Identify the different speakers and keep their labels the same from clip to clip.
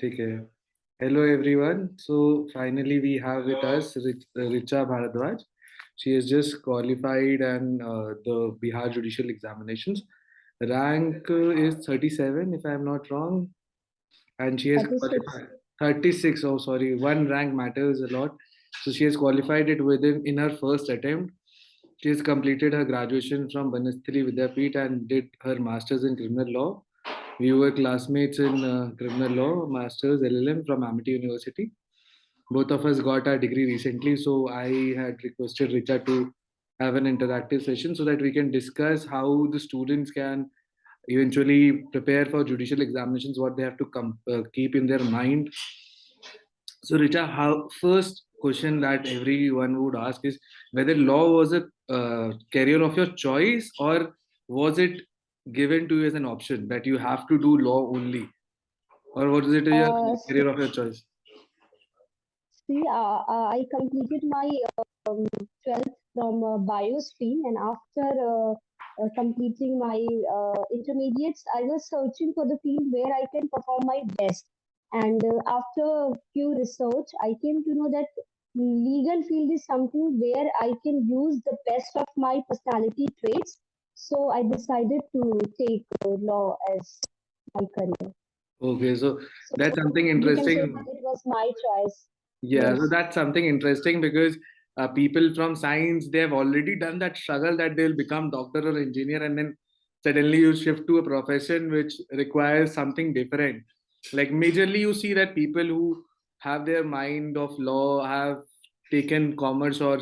Speaker 1: Okay. Hello everyone. So finally we have with us Richa Bharadwaj. She has just qualified and the Bihar Judicial Examinations. Rank is 37 if I am not wrong, and she has
Speaker 2: 36.
Speaker 1: qualified 36. Oh sorry, one rank matters a lot. So she has qualified it within in her first attempt. She has completed her graduation from Banasthali Vidyapeeth and did her masters in criminal law. We were classmates in criminal law, masters LLM from Amity University. Both of us got our degree recently, so I had requested Richa to have an interactive session so that we can discuss how the students can eventually prepare for judicial examinations, what they have to keep in their mind. So, Richa, how first question that everyone would ask is whether law was a career of your choice, or was it given to you as an option that you have to do law only, or was it a
Speaker 2: Uh,
Speaker 1: career of your choice?
Speaker 2: I completed my 12th from bio stream, and after completing my intermediates, I was searching for the field where I can perform my best. And after few research, I came to know that legal field is something where I can use the best of my personality traits. So I decided to take law as my career.
Speaker 1: Okay, so that's
Speaker 2: So
Speaker 1: something
Speaker 2: we can say
Speaker 1: interesting.
Speaker 2: that it was my choice.
Speaker 1: Yeah, so
Speaker 2: Yes.
Speaker 1: that's something interesting because people from science, they have already done that struggle that they'll become doctor or engineer, and then suddenly you shift to a profession which requires something different. Like majorly, you see that people who have their mind of law have taken commerce or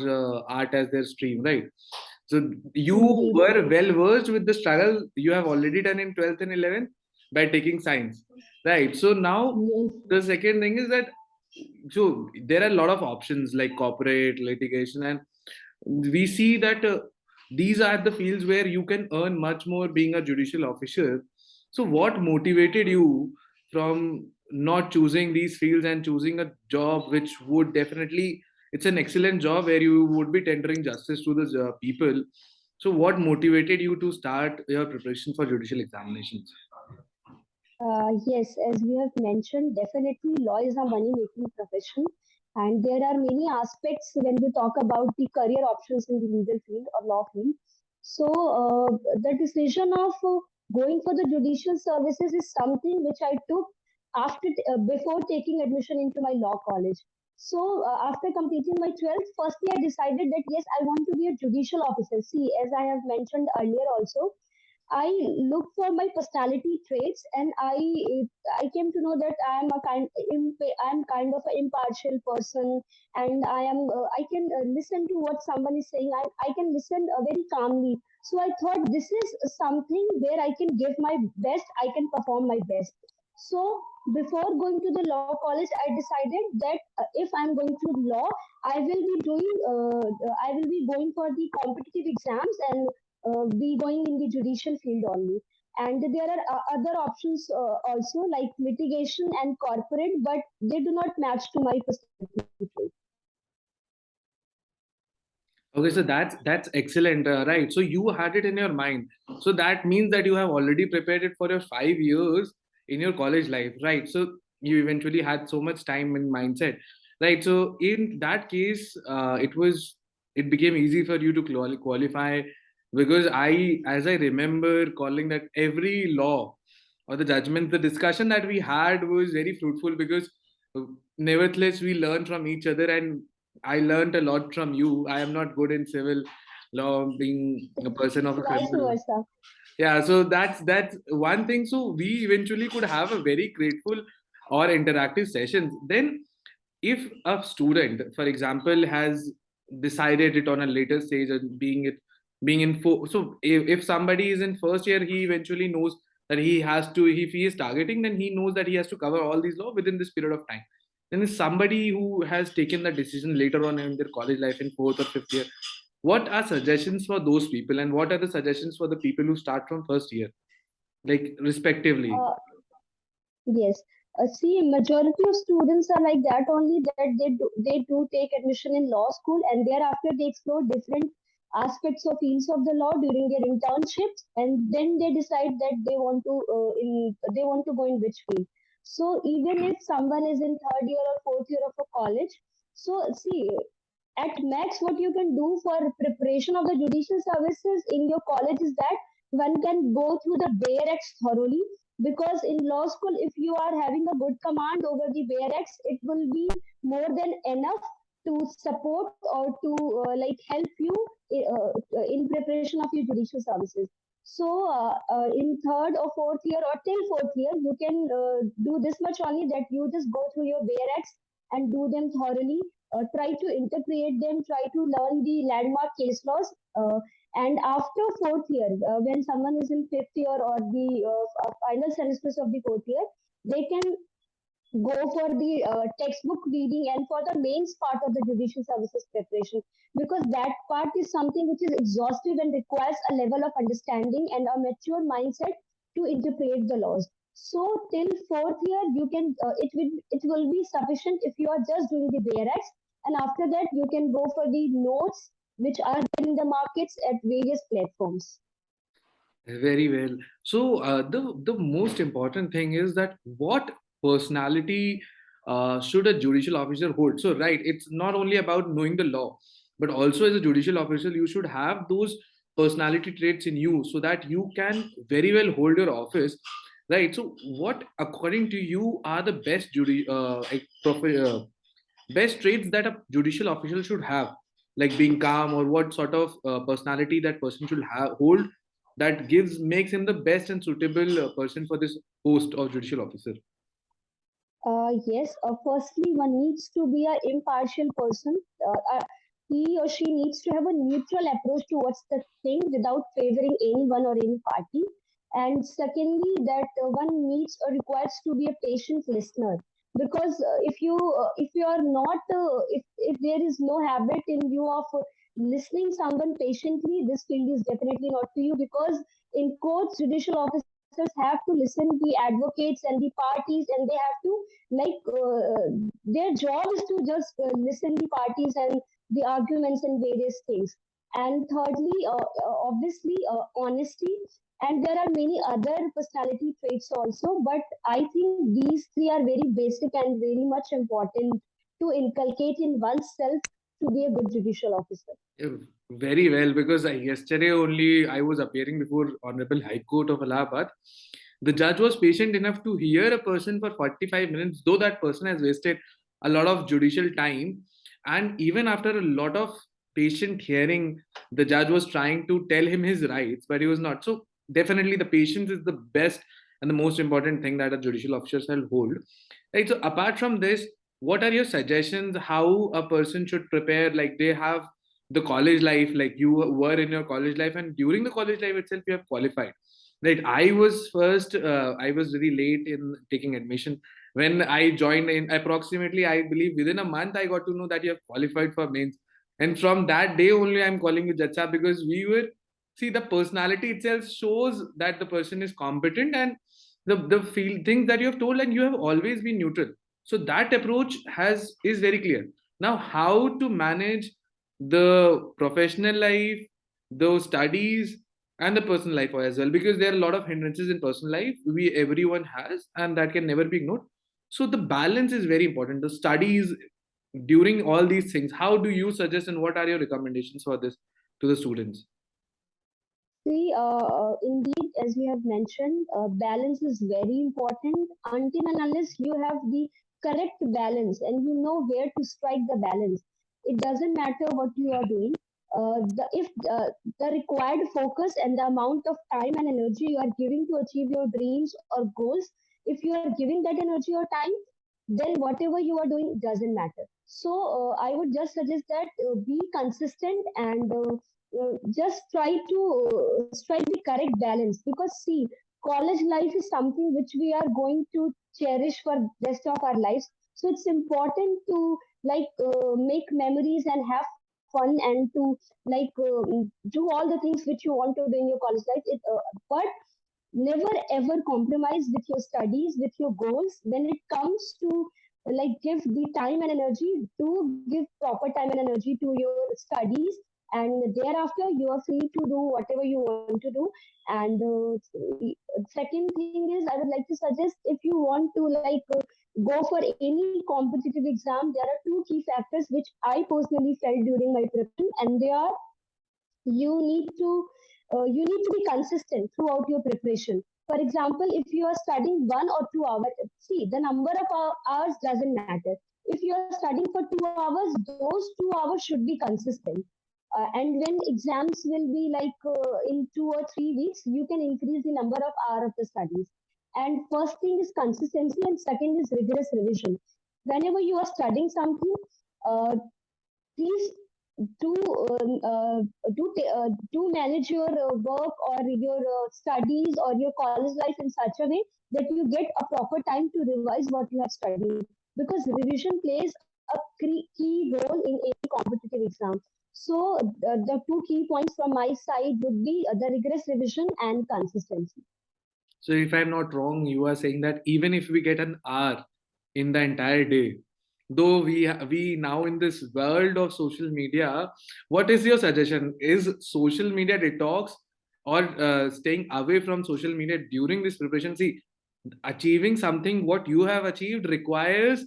Speaker 1: art as their stream, right? So you
Speaker 2: Indeed.
Speaker 1: were well versed with the struggle you have already done in 12th and 11th by taking science, right? So now
Speaker 2: Yes.
Speaker 1: the second thing is that so there are a lot of options like corporate litigation, and we see that these are the fields where you can earn much more being a judicial officer. So what motivated you from not choosing these fields and choosing a job which would definitely, it's an excellent job where you would be tendering justice to the people. So what motivated you to start your preparation for judicial examinations?
Speaker 2: Yes, as you have mentioned, definitely law is a money-making profession, and there are many aspects when we talk about the career options in the legal field or law field. So, the decision of going for the judicial services is something which I took before taking admission into my law college. So, after completing my 12th, firstly, I decided that yes, I want to be a judicial officer. See, as I have mentioned earlier also, I look for my personality traits, and I came to know that I am kind of an impartial person, and I can listen to what someone is saying. I can listen very calmly. So I thought this is something where I can give my best. I can perform my best. So before going to the law college, I decided that if I'm going to law, I will be going for the competitive exams and be going in the judicial field only. And there are other options also like litigation and corporate, but they do not match to my personality trait.
Speaker 1: Okay, so that's excellent, right? So you had it in your mind. So that means that you have already prepared it for your 5 years in your college life, right? So you eventually had so much time and mindset, right? So in that case, it became easy for you to qualify because as I remember calling that every law or the judgment, the discussion that we had was very fruitful because uh, nevertheless we learned from each other, and I learned a lot from you. I am not good in civil law, being a person of a
Speaker 2: Vice
Speaker 1: criminal law.
Speaker 2: versa.
Speaker 1: Yeah, so that's one thing. So we eventually could have a very grateful or interactive sessions. Then, if a student, for example, has decided it on a later stage and being in so if somebody is in first year, he eventually knows that he has to, if he is targeting, then he knows that he has to cover all these law within this period of time. Then is somebody who has taken the decision later on in their college life in fourth or fifth year, what are suggestions for those people, and what are the suggestions for the people who start from first year, like respectively?
Speaker 2: Uh, yes. See, majority of students are like that only, that they do take admission in law school, and thereafter they explore different aspects or fields of the law during their internships, and then they decide that they want to go in which field. So even if someone is in third year or fourth year of a college, so see, at max what you can do for preparation of the judicial services in your college is that one can go through the barracks thoroughly, because in law school if you are having a good command over the barracks, it will be more than enough to support or to help you in preparation of your judicial services. So in third or fourth year or till fourth year, you can do this much only, that you just go through your barracks and do them thoroughly, try to interpret them, try to learn the landmark case laws. And after fourth year, when someone is in fifth year or the final semesters of the fourth year, they can go for the textbook reading and for the mains part of the judicial services preparation, because that part is something which is exhaustive and requires a level of understanding and a mature mindset to interpret the laws. So till fourth year you can it will be sufficient if you are just doing the barracks, and after that you can go for the notes which are in the markets at various platforms.
Speaker 1: Very well. So the most important thing is that what personality should a judicial officer hold? So right, it's not only about knowing the law, but also as a judicial officer, you should have those personality traits in you so that you can very well hold your office. Right. So what, according to you, are the best traits that a judicial official should have, like being calm, or what sort of personality that person should have hold that gives makes him the best and suitable person for this post of judicial officer?
Speaker 2: Yes, firstly, one needs to be an impartial person. He or she needs to have a neutral approach towards the thing without favoring anyone or any party. And secondly, that one needs or requires to be a patient listener. Because if you are not if there is no habit in you of listening someone patiently, this field is definitely not for you. Because in courts, judicial officers have to listen the advocates and the parties, and they have to their job is to just listen the parties and the arguments and various things. And thirdly, obviously, honesty. And there are many other personality traits also, but I think these three are very basic and very much important to inculcate in oneself to be a good judicial officer.
Speaker 1: Uh, Very well, because yesterday only I was appearing before Honorable High Court of Allahabad. The judge was patient enough to hear a person for 45 minutes, though that person has wasted a lot of judicial time. And even after a lot of patient hearing, the judge was trying to tell him his rights, but he was not. So, definitely, the patience is the best and the most important thing that a judicial officer shall hold. Right. So, apart from this, what are your suggestions how a person should prepare? Like, they have the college life, like you were in your college life, and during the college life itself you have qualified. Right, I was very late in taking admission. When I joined in, approximately I believe within a month I got to know that you have qualified for mains, and from that day only I'm calling you Jacha, because we were, see, the personality itself shows that the person is competent, and the feel things that you have told, and you have always been neutral. So that approach has is very clear. Now, how to manage the professional life, those studies, and the personal life as well, because there are a lot of hindrances in personal life we everyone has, and that can never be ignored. So the balance is very important. The studies during all these things, how do you suggest, and what are your recommendations for this to the students?
Speaker 2: See, indeed, as we have mentioned, balance is very important. Until and unless you have the correct balance and you know where to strike the balance, it doesn't matter what you are doing. If the required focus and the amount of time and energy you are giving to achieve your dreams or goals, if you are giving that energy or time, then whatever you are doing doesn't matter. So I would just suggest that be consistent and just try to strike the correct balance. Because see, college life is something which we are going to cherish for rest of our lives. So it's important to make memories and have fun and to do all the things which you want to do in your college life. But never ever compromise with your studies, with your goals when it comes to give the time and energy. Do give proper time and energy to your studies, and thereafter you are free to do whatever you want to do. And second thing is, I would like to suggest, if you want to go for any competitive exam, there are two key factors which I personally felt during my preparation, and they are, you need to be consistent throughout your preparation. For example, if you are studying 1 or 2 hours, see, the number of hours doesn't matter. If you are studying for 2 hours, those 2 hours should be consistent. And when exams will be in 2 or 3 weeks, you can increase the number of hours of the studies. And first thing is consistency, and second is rigorous revision. Whenever you are studying something, uh, please do do manage your work or your studies or your college life in such a way that you get a proper time to revise what you have studied, because revision plays a key role in any competitive exam. So the two key points from my side would be the rigorous revision and consistency.
Speaker 1: So if I'm not wrong, you are saying that even if we get an hour in the entire day, though we now in this world of social media, what is your suggestion? Is social media detox or staying away from social media during this preparation? See, achieving something what you have achieved requires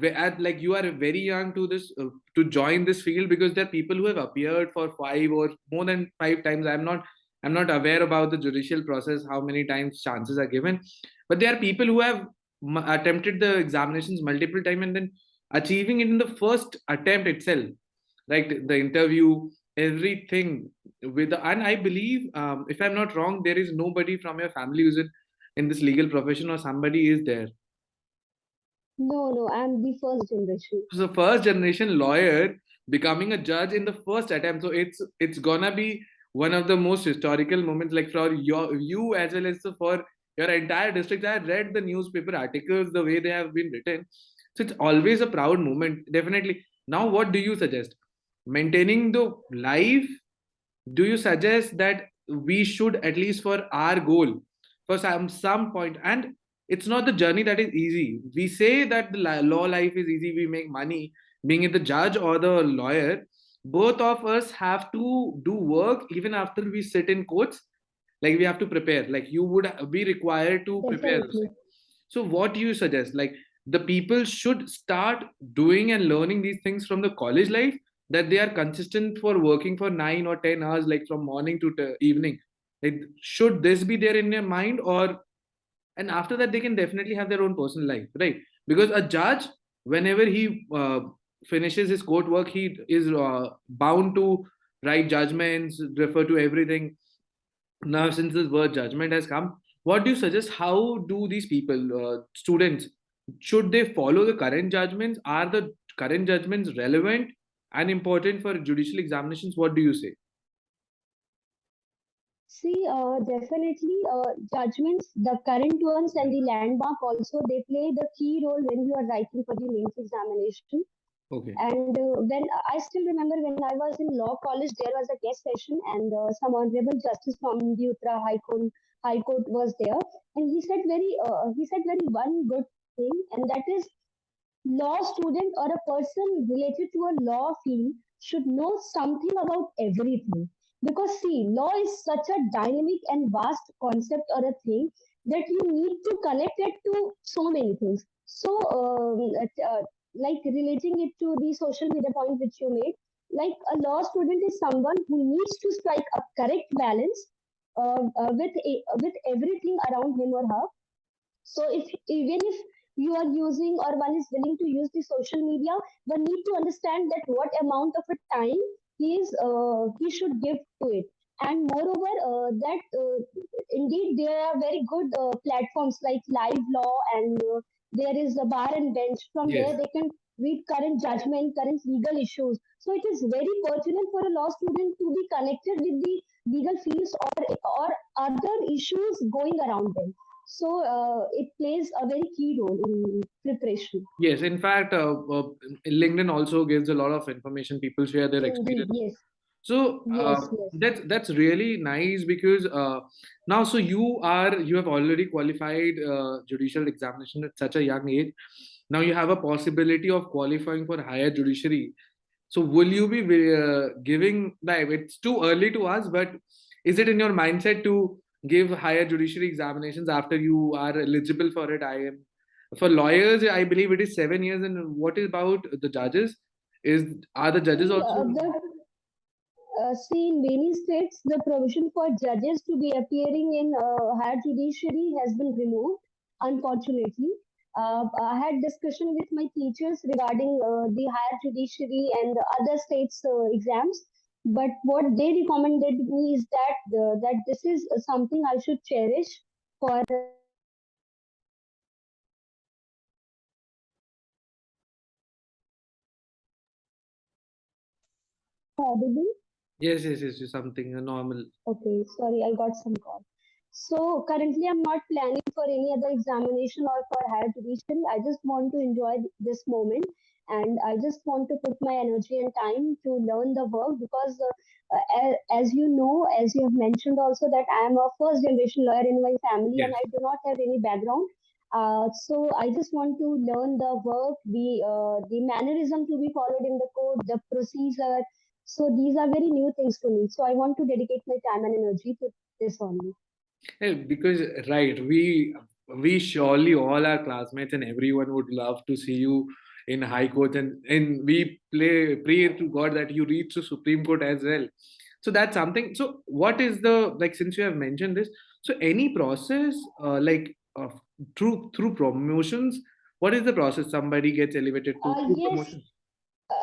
Speaker 1: at like you are very young to this to join this field, because there are people who have appeared for 5 or more than 5 times. I'm not aware about the judicial process how many times chances are given, but there are people who have attempted the examinations multiple times and then achieving it in the first attempt itself, like the interview, everything with the, and I believe if I'm not wrong, there is nobody from your family who's in this legal profession, or somebody is there.
Speaker 2: No, no, I'm the first generation.
Speaker 1: So first generation lawyer becoming a judge in the first attempt. So it's gonna be one of the most historical moments, like for you as well as for your entire district. I read the newspaper articles the way they have been written. So it's always a proud moment, definitely. Now, what do you suggest? Maintaining the life, do you suggest that we should, at least for our goal, for some point, and it's not the journey that is easy. We say that the law life is easy, we make money being it the judge or the lawyer. Both of us have to do work even after we sit in courts. Like we have to prepare, like you would be required to prepare.
Speaker 2: Definitely.
Speaker 1: So what do you suggest, like the people should start doing and learning these things from the college life, that they are consistent for working for 9 or 10 hours, like from morning to evening? Like, should this be there in their mind, or and after that they can definitely have their own personal life, right? Because a judge, whenever he finishes his court work, he is bound to write judgments, refer to everything. Now since this word judgment has come, what do you suggest? How do these people, students, should they follow the current judgments? Are the current judgments relevant and important for judicial examinations? What do you say?
Speaker 2: See, definitely, judgments, the current ones and the landmark also, they play the key role when you are writing for the mains examination.
Speaker 1: Okay.
Speaker 2: And when I still remember when I was in law college, there was a guest session, and some honorable justice from the Uttara High Court was there, and he said very one good thing, and that is, law student or a person related to a law field should know something about everything. Because see, law is such a dynamic and vast concept or a thing that you need to connect it to so many things. So, like relating it to the social media point which you made, like a law student is someone who needs to strike a correct balance with everything around him or her. So if even if you are using or one is willing to use the social media, one need to understand that what amount of a time he should give to it. And moreover, that indeed there are very good platforms like Live Law, and there is a bar and bench. From
Speaker 1: Yes.
Speaker 2: there, they can read current judgment, current legal issues. So it is very pertinent for a law student to be connected with the legal fields or other issues going around them. So it plays a very key role in preparation.
Speaker 1: Yes, in fact, LinkedIn also gives a lot of information. People share their
Speaker 2: Indeed,
Speaker 1: experience.
Speaker 2: yes,
Speaker 1: So
Speaker 2: yes, yes.
Speaker 1: that's really nice, because now, so you have already qualified judicial examination at such a young age. Now you have a possibility of qualifying for higher judiciary. So will you be giving, like, it's too early to ask, but is it in your mindset to give higher judiciary examinations after you are eligible for it? I am for lawyers, I believe it is 7 years. And what is about the judges? Is are the judges
Speaker 2: See,
Speaker 1: also?
Speaker 2: see, in many states, the provision for judges to be appearing in higher judiciary has been removed, unfortunately. I had discussion with my teachers regarding the higher judiciary and the other states' exams. But what they recommended me is that this is something I should cherish for audible.
Speaker 1: Yes, something normal.
Speaker 2: Okay, sorry, I got some call. So currently, I'm not planning for any other examination or for higher tuition. I just want to enjoy this moment, and I just want to put my energy and time to learn the work because, as you know, as you have mentioned also, that I am a first generation lawyer in my family and
Speaker 1: Yes.
Speaker 2: I do not have any background. So I just want to learn the work, the mannerism to be followed in the code, the procedure, so these are very new things to me. So I want to dedicate my time and energy to this only.
Speaker 1: Because right, we surely all our classmates and everyone would love to see you in high court, and we pray to God that you reach to Supreme Court as well. So that's something. So what is the, like, since you have mentioned this, so any process, through promotions, what is the process? Somebody gets elevated to through
Speaker 2: Yes,
Speaker 1: promotion.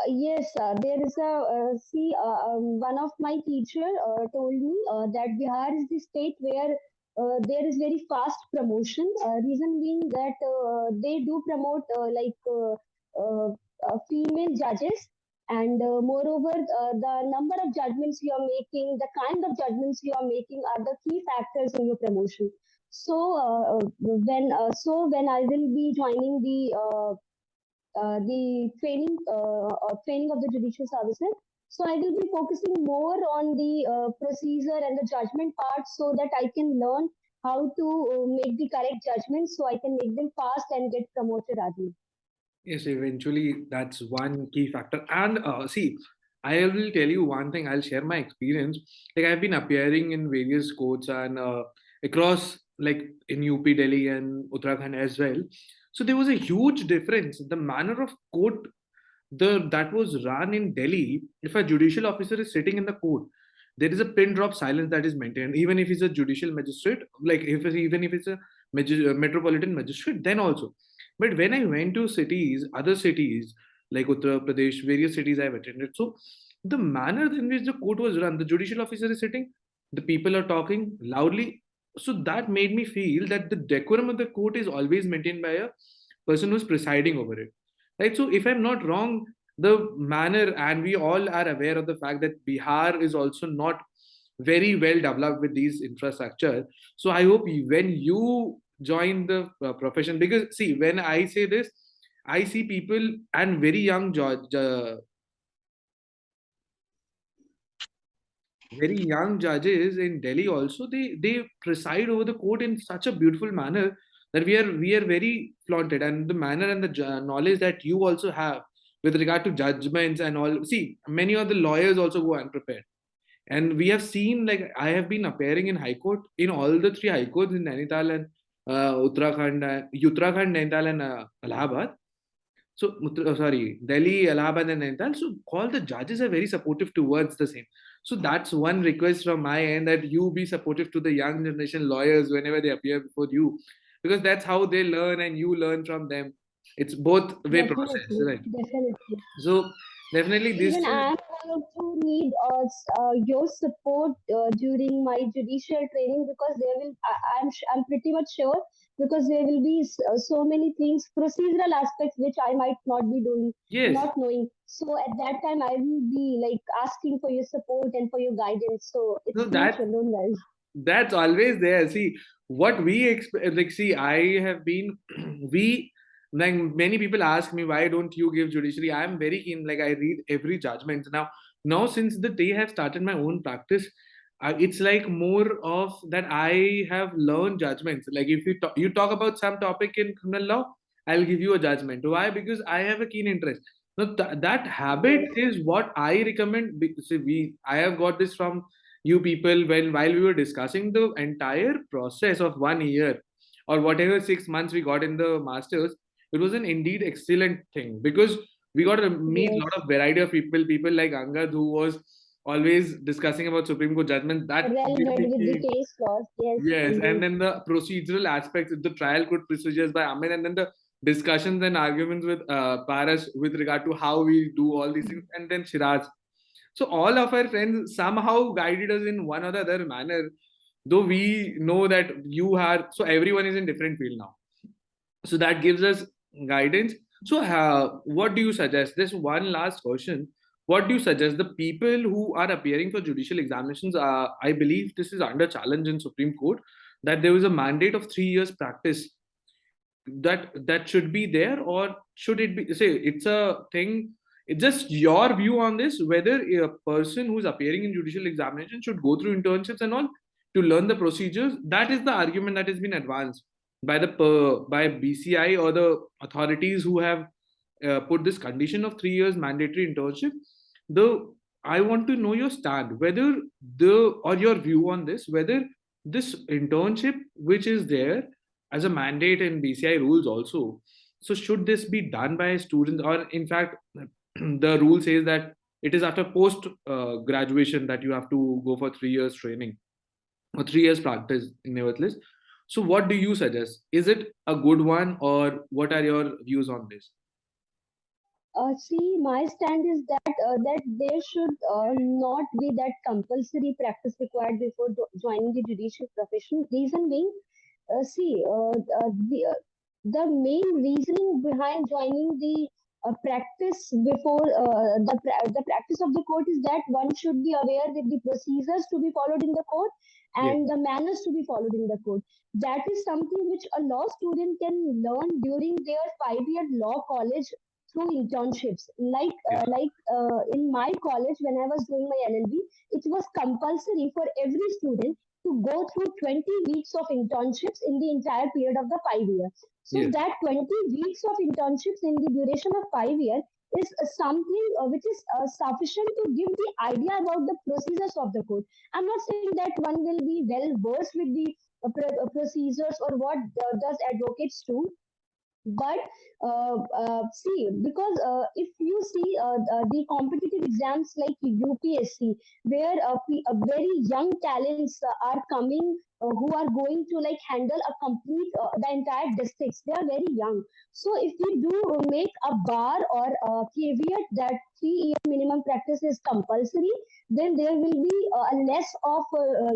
Speaker 2: yes. There is a see. One of my teacher told me that Bihar is the state where there is very fast promotion. Reason being that they do promote female judges, and moreover, the number of judgments you are making, the kind of judgments you are making are the key factors in your promotion. So when I will be joining the training of the judicial services. So I will be focusing more on the procedure and the judgment part so that I can learn how to make the correct judgments so I can make them fast and get promoted early.
Speaker 1: Yes, eventually that's one key factor. And see, I will tell you one thing. I'll share my experience. Like, I've been appearing in various courts and across, like in UP, Delhi, and Uttarakhand as well. So there was a huge difference. The manner of court the that was run in Delhi. If a judicial officer is sitting in the court, there is a pin drop silence that is maintained, even if he's a judicial magistrate, like even if it's a metropolitan magistrate, then also. But when I went to cities, other cities like Uttar Pradesh, various cities I've attended, so the manner in which the court was run, the judicial officer is sitting, the people are talking loudly. So that made me feel that the decorum of the court is always maintained by a person who's presiding over it, right? So if I'm not wrong, the manner, and we all are aware of the fact that Bihar is also not very well developed with these infrastructure. So I hope when you join the profession, because see, when I say this, I see people and very young very young judges in Delhi also, they preside over the court in such a beautiful manner that we are very flaunted, and the manner and the knowledge that you also have with regard to judgments and all. See, many of the lawyers also go unprepared, and we have seen, like, I have been appearing in high court in all the three high courts in Nainital and Uttarakhand, Nainital, and Allahabad. So, sorry, Delhi, Allahabad, and Nainital. So, all the judges are very supportive towards the same. So, that's one request from my end, that you be supportive to the young generation lawyers whenever they appear before you, because that's how they learn and you learn from them. It's both way process,
Speaker 2: Definitely,
Speaker 1: right?
Speaker 2: definitely.
Speaker 1: So, definitely, this
Speaker 2: Even
Speaker 1: is.
Speaker 2: I am going to need your support during my judicial training because there will I'm pretty much sure because there will be so many things procedural aspects which I might not be doing,
Speaker 1: Yes.
Speaker 2: not knowing. So at that time I will be like asking for your support and for your guidance. So
Speaker 1: So
Speaker 2: it's
Speaker 1: that
Speaker 2: mutual, don't worry.
Speaker 1: that's always there. See, what we expect, like, see, I have been we, like, many people ask me, why don't you give judiciary? I am very keen, like, I read every judgment now. Since the day I have started my own practice, it's like more of that I have learned judgments. Like, if you talk about some topic in criminal law, I'll give you a judgment. Why? Because I have a keen interest. No, that habit is what I recommend. See, I have got this from you people while we were discussing the entire process of 1 year or whatever 6 months we got in the masters. It was an indeed excellent thing because we got to meet a
Speaker 2: Yes,
Speaker 1: lot of variety of people like Angad, who was always discussing about Supreme Court judgment. That
Speaker 2: well read with the
Speaker 1: basically,
Speaker 2: case laws. Yes,
Speaker 1: yes, and
Speaker 2: indeed.
Speaker 1: then the procedural aspects, the trial court procedures by Amin, and then the discussions and arguments with Paras with regard to how we do all these things, and then Shiraz. So all of our friends somehow guided us in one or the other manner, though we know that you are, so everyone is in different field now. So that gives us guidance. So what do you suggest? This one last question. What do you suggest the people who are appearing for judicial examinations? I believe this is under challenge in Supreme Court, that there is a mandate of 3 years practice that should be there, or should it be, say, it's a thing, it's just your view on this, whether a person who's appearing in judicial examination should go through internships and all to learn the procedures. That is the argument that has been advanced by the by BCI or the authorities who have put this condition of 3 years mandatory internship. The I want to know your stand, whether the or your view on this, whether this internship which is there as a mandate in BCI rules also. So should this be done by students, or in fact, the rule says that it is after post graduation that you have to go for 3 years training or 3 years practice in nevertheless. So what do you suggest? Is it a good one, or what are your views on this?
Speaker 2: See, my stand is that there should not be that compulsory practice required before joining the judicial profession. Reason being, see, the main reasoning behind joining the practice before the practice of the court is that one should be aware with the procedures to be followed in the court
Speaker 1: Yes,
Speaker 2: and the manners to be followed in the court. That is something which a law student can learn during their 5 year law college through internships.
Speaker 1: yes,
Speaker 2: In my college when I was doing my LLB, it was compulsory for every student to go through 20 weeks of internships in the entire period of the 5 years. So
Speaker 1: yes,
Speaker 2: that 20 weeks of internships in the duration of 5 years is something which is sufficient to give the idea about the procedures of the court. I'm not saying that one will be well versed with the procedures or what does advocates do, but see, because if you see the competitive exams like UPSC, where very young talents are coming, who are going to like handle a complete the entire districts, they are very young. So if we do make a bar or a caveat that 3 year minimum practice is compulsory, then there will be less of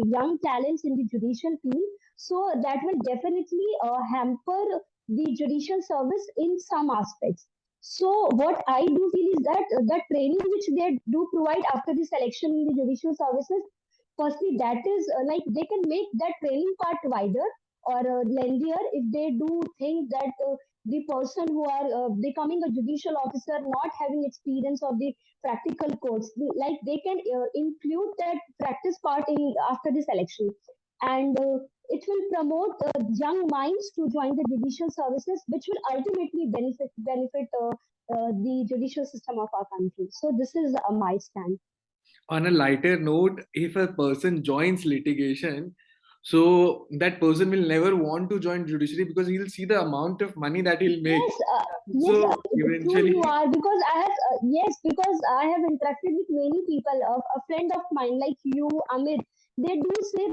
Speaker 2: young talents in the judicial field. So that will definitely hamper the judicial service in some aspects. So what I do feel is that the training which they do provide after the selection in the judicial services, firstly, that is like they can make that training part wider or lengthier if they do think that the person who are becoming a judicial officer not having experience of the practical course, like they can include that practice part in after the selection, and it will promote young minds to join the judicial services, which will ultimately benefit the judicial system of our country. So this is my stand.
Speaker 1: on a lighter note, if a person joins litigation, so that person will never want to join judiciary because he'll see the amount of money that he'll make.
Speaker 2: Yes, yes,
Speaker 1: So
Speaker 2: true
Speaker 1: eventually,
Speaker 2: you are, because I have yes, because I have interacted with many people. A friend of mine like you, Amit, they do say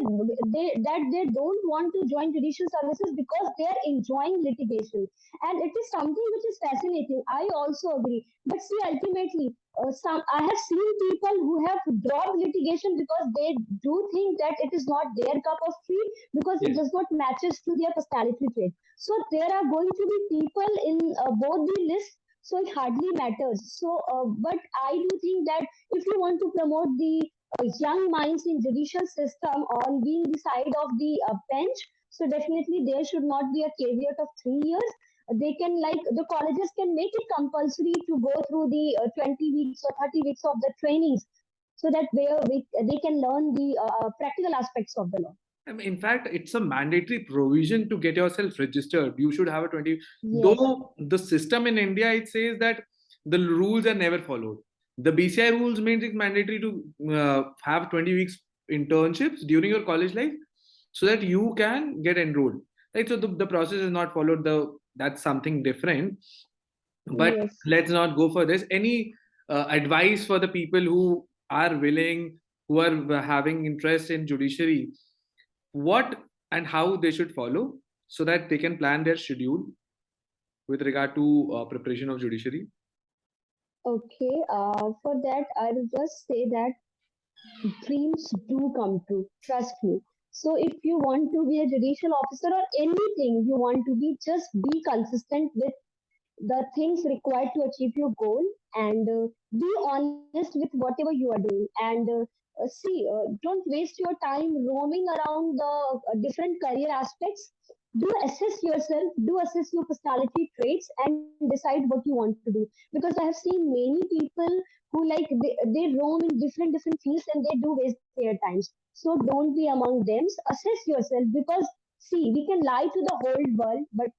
Speaker 2: they don't want to join judicial services because they are enjoying litigation, and it is something which is fascinating. I also agree, but see, ultimately, some I have seen people who have dropped litigation because they do think that it is not their cup of tea because it
Speaker 1: yes.
Speaker 2: does not matches to their personality trait. So there are going to be people in both the lists, so it hardly matters. So, but I do think that if you want to promote the young minds in judicial system on being the side of the bench, so definitely there should not be a caveat of 3 years. They can like the colleges can make it compulsory to go through the 20 weeks or 30 weeks of the trainings, so that they can learn the practical aspects of the law.
Speaker 1: I mean, in fact, it's a mandatory provision to get yourself registered. You should have a 20.
Speaker 2: Yes.
Speaker 1: Though the system in India, it says that the rules are never followed. The BCI rules means it's mandatory to have 20 weeks internships during your college life so that you can get enrolled. Right? So the process is not followed. That's something different. But
Speaker 2: Yes.
Speaker 1: let's not go for this. Any advice for the people who are willing, who are having interest in judiciary, what and how they should follow so that they can plan their schedule with regard to preparation of judiciary?
Speaker 2: Okay. For that, I will just say that dreams do come true. Trust me. So if you want to be a judicial officer or anything you want to be, just be consistent with the things required to achieve your goal, and be honest with whatever you are doing, and see, don't waste your time roaming around the different career aspects. Do assess yourself, do assess your personality traits, and decide what you want to do, because I have seen many people who like they roam in different fields and they do waste their times. So don't be among them. Assess yourself, because see, we can lie to the whole world, but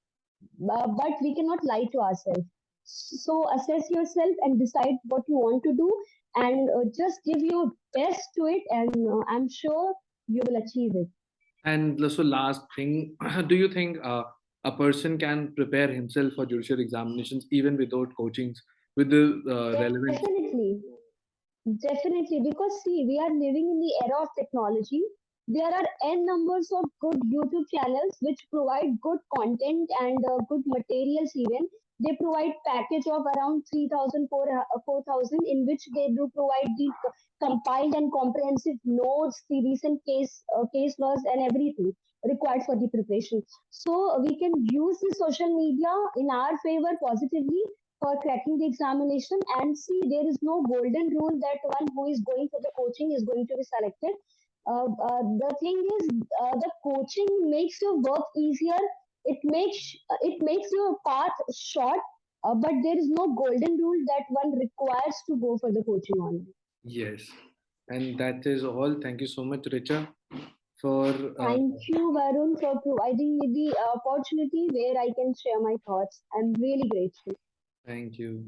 Speaker 2: we cannot lie to ourselves. So assess yourself and decide what you want to do, and just give your best to it, and I'm sure you will achieve it.
Speaker 1: And so, last thing, do you think a person can prepare himself for judicial examinations even without coachings with the relevant?
Speaker 2: Definitely. Definitely, because see, we are living in the era of technology. There are n numbers of good YouTube channels which provide good content and good materials. Even they provide package of around 3,000 4,000, in which they do provide the compiled and comprehensive notes, the recent case laws, and everything required for the preparation. So we can use the social media in our favor positively for cracking the examination. And see, there is no golden rule that one who is going for the coaching is going to be selected. The thing is, the coaching makes your work easier. It makes your path short, but there is no golden rule that one requires to go for the coaching only.
Speaker 1: Yes. And that is all. Thank you so much, Richa, for.
Speaker 2: Thank you, Varun, for providing me the opportunity where I can share my thoughts. I'm really grateful.
Speaker 1: Thank you.